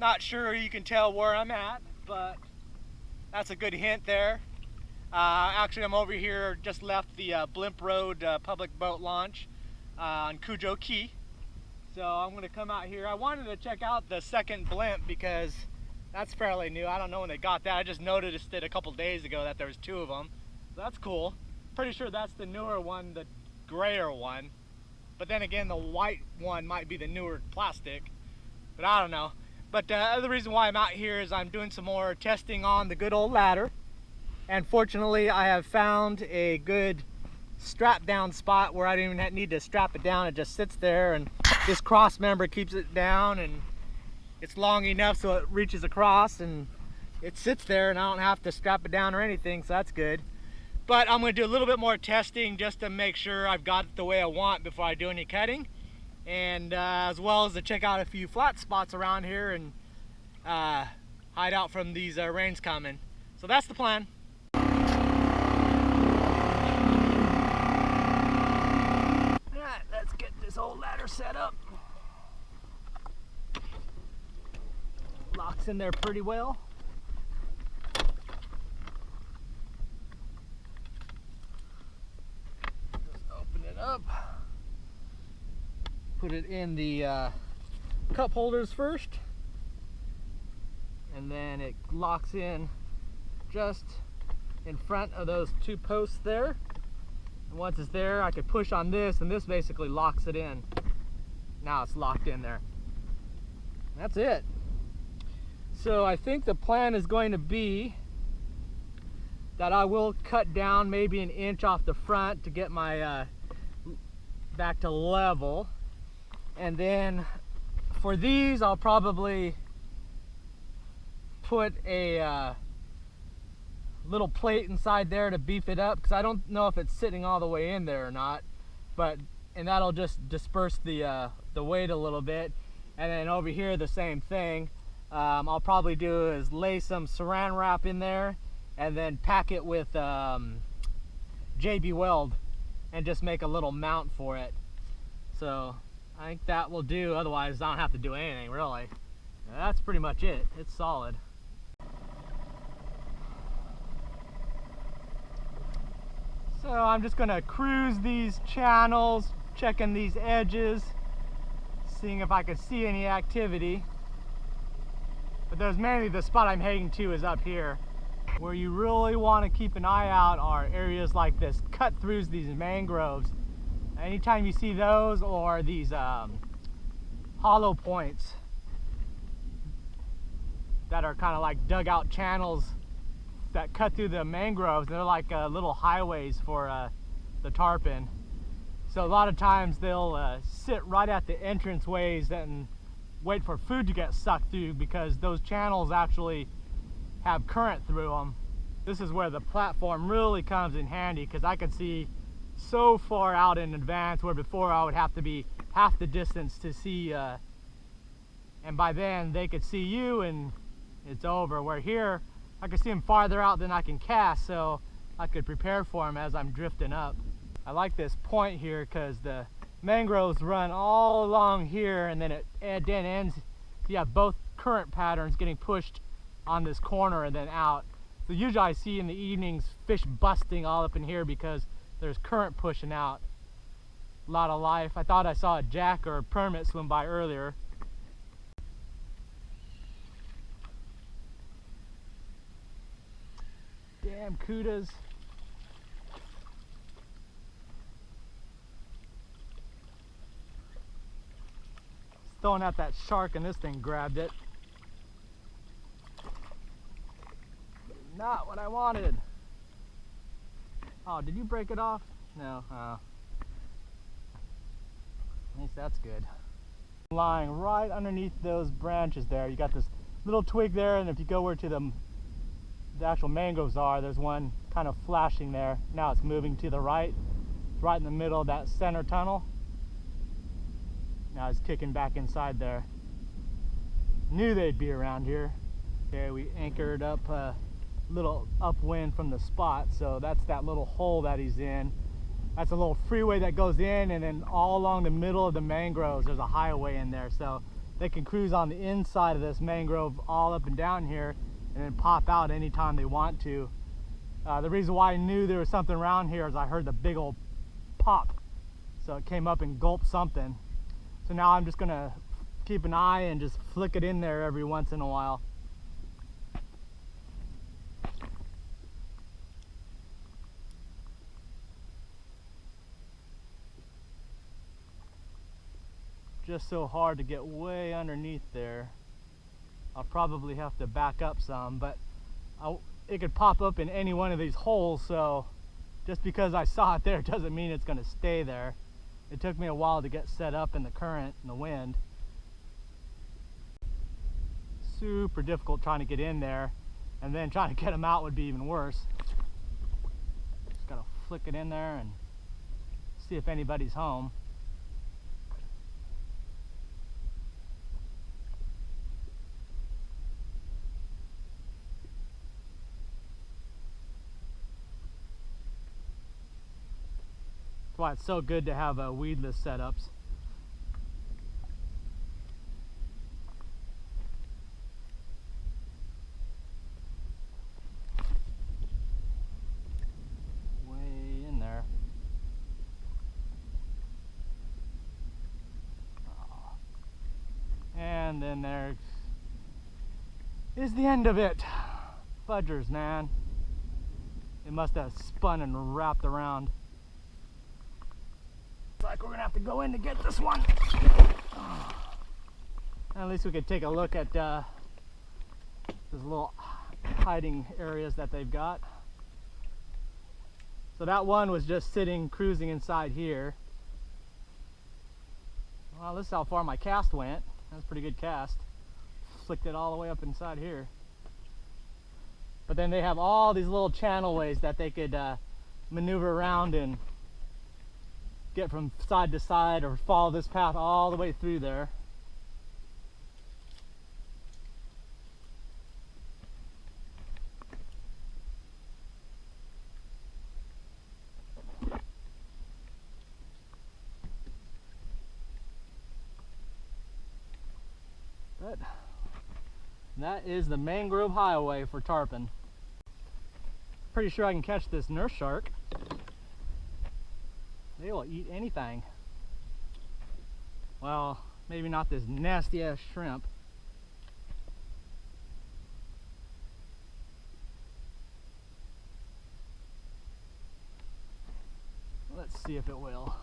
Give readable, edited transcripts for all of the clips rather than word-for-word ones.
Not sure you can tell where I'm at, but that's a good hint there. Actually, I'm over here, just left the Blimp Road public boat launch on Cujo Key. So I'm going to come out here. I wanted to check out the second blimp because that's fairly new. I don't know when they got that. I just noticed it a couple days ago that there was 2 of them. So that's cool. Pretty sure that's the newer one, the grayer one. But then again, the white one might be the newer plastic. But I don't know. But the other reason why I'm out here is I'm doing some more testing on the good old ladder. And fortunately, I have found a good strap down spot where I don't even need to strap it down. It just sits there, and this cross member keeps it down, and it's long enough so it reaches across and it sits there, and I don't have to strap it down or anything, so that's good. But I'm going to do a little bit more testing just to make sure I've got it the way I want before I do any cutting, and as well as to check out a few flat spots around here and hide out from these rains coming. So that's the plan. Alright, let's get this old ladder set up. Locks in there pretty well. Just open it up. Put it in the cup holders first. And then it locks in just in front of those 2 posts there. And once it's there, I could push on this, and this basically locks it in. Now it's locked in there. That's it. So I think the plan is going to be that I will cut down maybe 1 inch off the front to get my back to level. And then for these, I'll probably put a little plate inside there to beef it up, because I don't know if it's sitting all the way in there or not, and that'll just disperse the weight a little bit. And then over here the same thing. I'll probably do is lay some saran wrap in there and then pack it with JB Weld and just make a little mount for it. So I think that will do. Otherwise I don't have to do anything really. That's pretty much it. It's solid. So I'm just going to cruise these channels, checking these edges, seeing if I can see any activity. But there's mainly the spot I'm heading to is up here. Where you really want to keep an eye out are areas like this, cut throughs, these mangroves. Anytime you see those, or these hollow points that are kind of like dugout channels that cut through the mangroves, they're like little highways for the tarpon. So a lot of times they'll sit right at the entranceways and wait for food to get sucked through, because those channels actually have current through them. This is where the platform really comes in handy, because I can see so far out in advance, where before I would have to be half the distance to see, and by then they could see you and it's over. Where here I can see them farther out than I can cast, so I could prepare for them as I'm drifting up. I like this point here because the mangroves run all along here, and then it then ends. So you have both current patterns getting pushed on this corner and then out. So usually I see in the evenings fish busting all up in here because there's current pushing out. A lot of life. I thought I saw a jack or a permit swim by earlier. Damn kudas. Throwing out that shark and this thing grabbed it. Not what I wanted. Oh, did you break it off? No. At least that's good. Lying right underneath those branches there. You got this little twig there, and if you go where to the actual mangroves are, there's one kind of flashing there. Now it's moving to the right. It's right in the middle of that center tunnel. Now it's kicking back inside there. Knew they'd be around here. Okay, we anchored up a little upwind from the spot, so that's that little hole that he's in. That's a little freeway that goes in, and then all along the middle of the mangroves there's a highway in there. So they can cruise on the inside of this mangrove all up and down here and then pop out anytime they want to. The reason why I knew there was something around here is I heard the big old pop. So it came up and gulped something. So now I'm just gonna keep an eye and just flick it in there every once in a while. Just so hard to get way underneath there. I'll probably have to back up some, but it could pop up in any one of these holes, so just because I saw it there doesn't mean it's going to stay there. It took me a while to get set up in the current and the wind. Super difficult trying to get in there, and then trying to get them out would be even worse. Just gotta flick it in there and see if anybody's home. That's why it's so good to have weedless setups. Way in there. Oh. And then there is the end of it. Fudgers, man. It must have spun and wrapped around. Looks like we're gonna have to go in to get this one. At least we could take a look at those little hiding areas that they've got. So that one was just sitting, cruising inside here. Well, this is how far my cast went. That's a pretty good cast. Flicked it all the way up inside here. But then they have all these little channel ways that they could maneuver around and get from side to side, or follow this path all the way through there. But that is the mangrove highway for tarpon. Pretty sure I can catch this nurse shark. They will eat anything. Well, maybe not this nasty ass shrimp. Let's see if it will.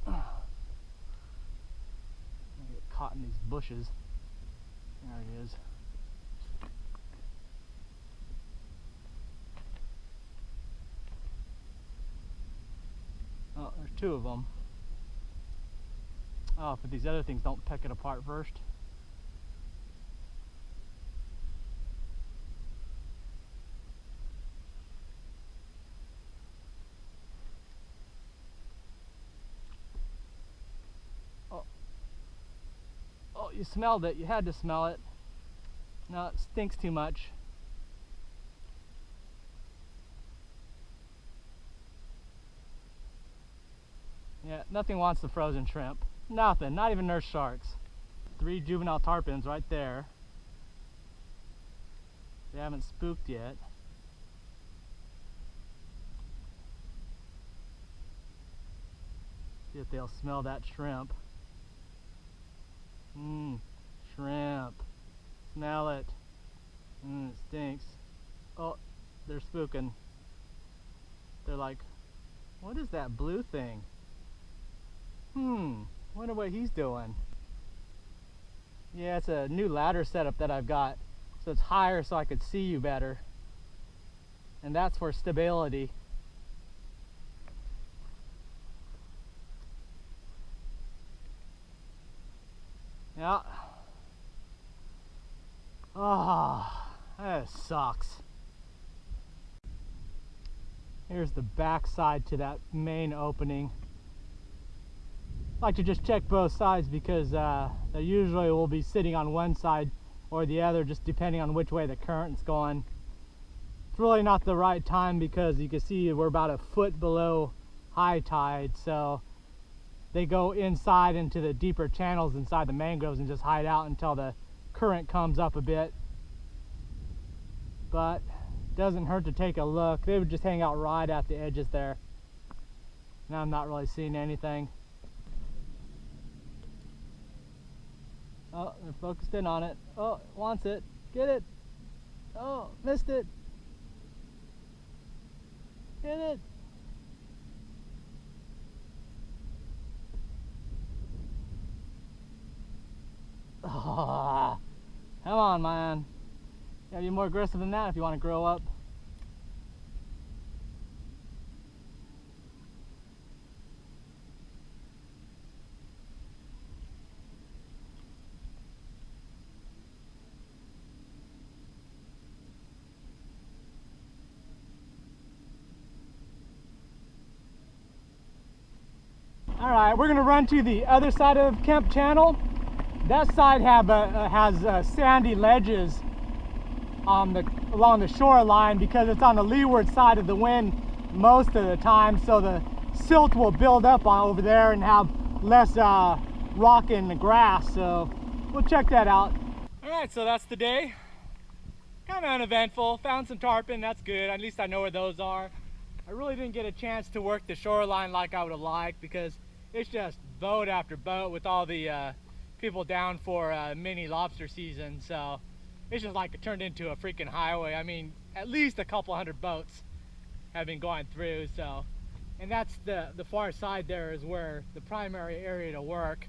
I get caught in these bushes. There he is. Oh, there's two of them. Oh, but these other things don't peck it apart first. Oh. Oh, you smelled it. You had to smell it. No, it stinks too much. Yeah, nothing wants the frozen shrimp. Nothing, not even nurse sharks. 3 juvenile tarpons right there. They haven't spooked yet. See if they'll smell that shrimp. Shrimp. Smell it. It stinks. Oh, they're spooking. They're like, what is that blue thing? Wonder what he's doing. Yeah, it's a new ladder setup that I've got. So it's higher so I could see you better. And that's for stability. Yeah. Ah, that sucks. Here's the back side to that main opening. I like to just check both sides because they usually will be sitting on one side or the other, just depending on which way the current's going. It's really not the right time because you can see we're about a foot below high tide, so they go inside into the deeper channels inside the mangroves and just hide out until the current comes up a bit. But doesn't hurt to take a look. They would just hang out right at the edges there. Now I'm not really seeing anything. Oh, they're focused in on it. Oh, wants it. Get it. Oh, missed it. Get it. Oh, come on, man. You gotta be more aggressive than that if you want to grow up. All right, we're gonna run to the other side of Kemp Channel. That side has sandy ledges along the shoreline because it's on the leeward side of the wind most of the time, so the silt will build up over there and have less rock in the grass. So we'll check that out. All right, so that's the day. Kind of uneventful. Found some tarpon, that's good. At least I know where those are. I really didn't get a chance to work the shoreline like I would have liked because it's just boat after boat with all the people down for mini lobster season. So it's just like it turned into a freaking highway. I mean, at least a couple hundred boats have been going through. So, and that's the far side there is where the primary area to work.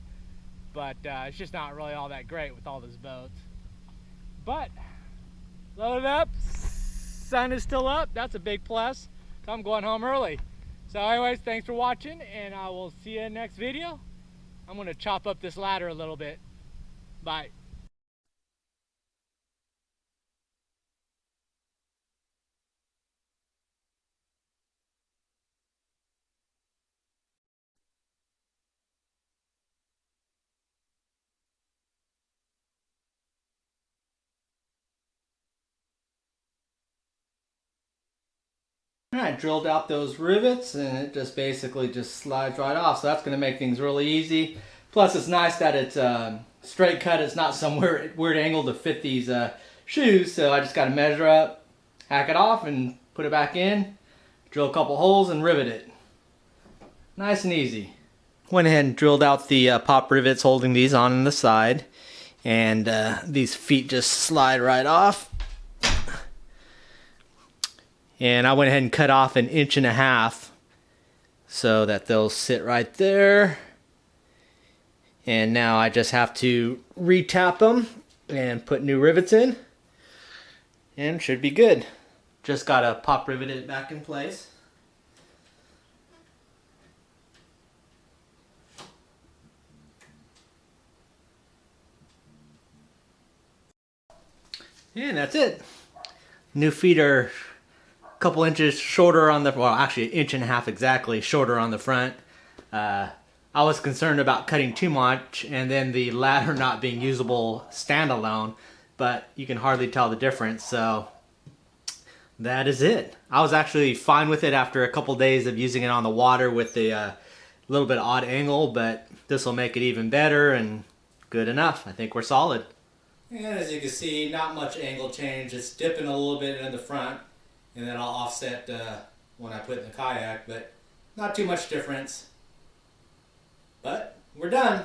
But it's just not really all that great with all those boats. But load it up. Sun is still up. That's a big plus. So I'm going home early. So anyways, thanks for watching, and I will see you in the next video. I'm going to chop up this ladder a little bit. Bye. I drilled out those rivets and it just basically just slides right off, so that's going to make things really easy. Plus it's nice that it's straight cut. It's not some weird angle to fit these shoes, so I just got to measure up, hack it off and put it back in, drill a couple holes and rivet it. Nice and easy. Went ahead and drilled out the pop rivets holding these on the side, and these feet just slide right off. And I went ahead and cut off 1.5 inches so that they'll sit right there. And now I just have to re-tap them and put new rivets in, and should be good. Just gotta pop rivet it back in place. And that's it. New feet are couple inches shorter on the, well, actually 1.5 inches exactly shorter on the front. I was concerned about cutting too much and then the ladder not being usable standalone, but you can hardly tell the difference, so that is it. I was actually fine with it after a couple days of using it on the water with the little bit odd angle, but this will make it even better and good enough. I think we're solid. And as you can see, not much angle change. It's dipping a little bit in the front, and then I'll offset when I put it in the kayak, but not too much difference. But we're done.